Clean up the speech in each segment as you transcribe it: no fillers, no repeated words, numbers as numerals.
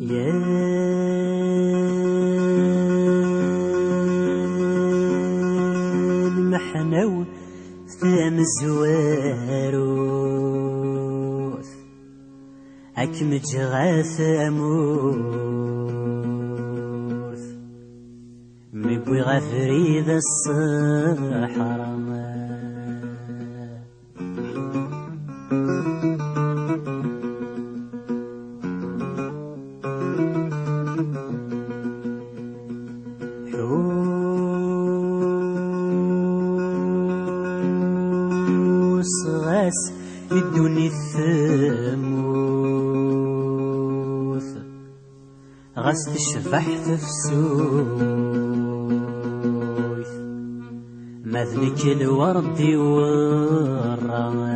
يا المحنو ثام الزواروث أكم جغاث أموث مبوي غفري ذا الصحراء غاس يدوني الثموث غاس تشبح تفسوث مذنك الورد والرماد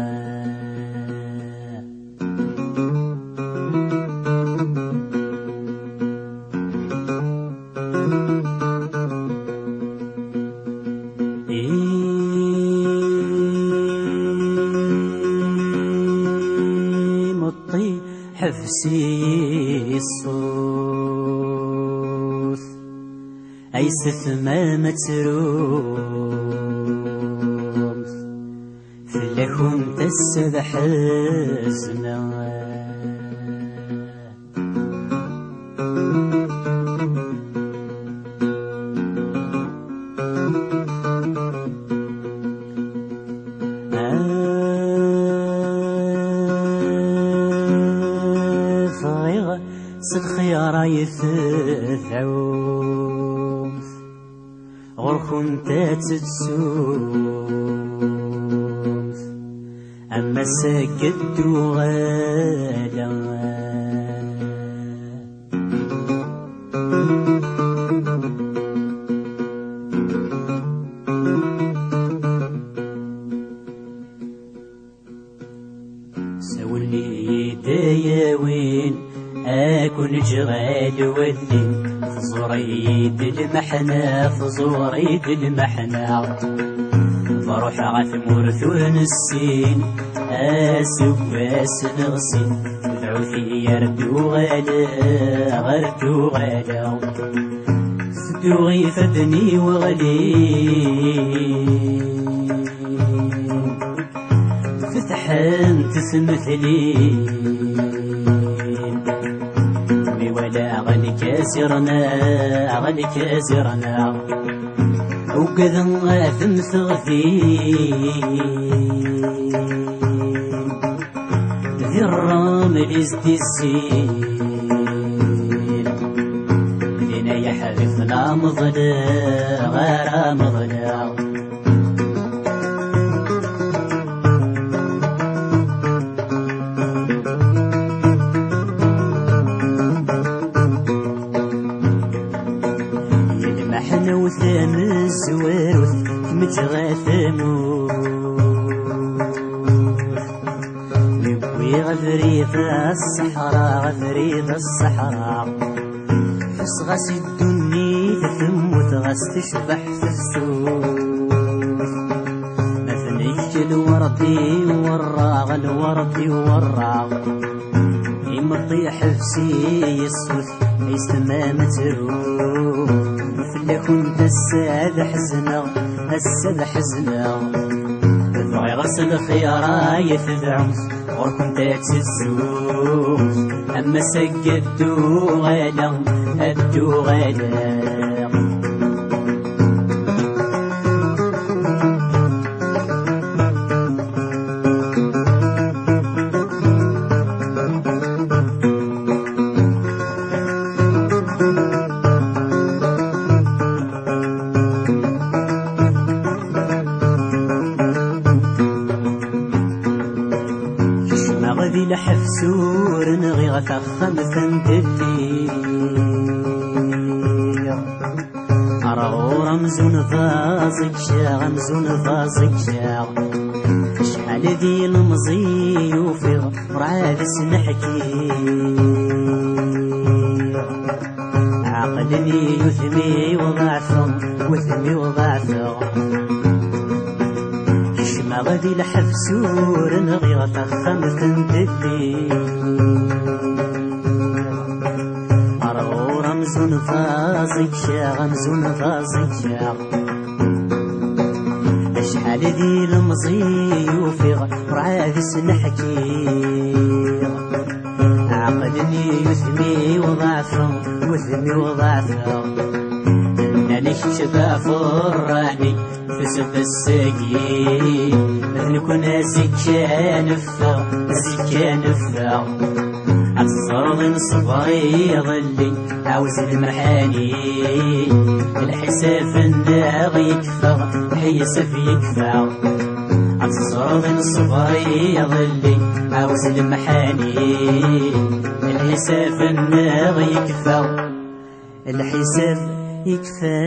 حفسي الصوث أيسف ما متروث فلكم تسبح الزمان الخيار يثعوث غركم تتسوث أما سجدت غالا سولي دايوين أكون جغال والدين فزوريد المحنة فزوريد المحنة بروح عثمور ثون السين أسواس نغسين دعوثي يردو غالا غردو غالا فدوغي فدني وغلين فتحان تثمثلين غني كاسرنا وكذا ثم ثغثين ذي الرامل ازدسين لنا يحذفنا مضنا غير مضنا وثام الزواروث متغاثموث نبوي غفريث الصحراء غفريث الصحراء حس غاس الدني تثموث غاس تشبح تفسوث مثنيك الوردي والراغ الوردي والراغ يمطي حفسي يصوث يسمى متروث لكنت الساد حزنا الساد حزنا بغي غسل خيارا يتدعوس وركنت تسوس أما سجدو غالا أدو غالا غذي لحفسور نغي غثخم ثنتلي أرغو رمزون ضازك شا غمزون ضازك شا شحال ذي المزي وفي رعادس نحكي عقلني يثمي وضعفه وثمي وضعفه ما غادي لحفسور نغي غتخم ثنتلي غمزون فازك شاغ غمزون فازك شاغ أشحال ذي المزي وفيغ رعاذس نحكي عقدني يثمي وضعفه وثمي وضعفه أنا شبا فراني فسد السقي نكون زكان فا زكان فا الزرد صبري يظلي عاوز المرحاني الحساب الناغ يكفى حيسف يكفى الزرد صبري يظلي عاوز المحاني الحساب الناغ يكفى الحساب يكفى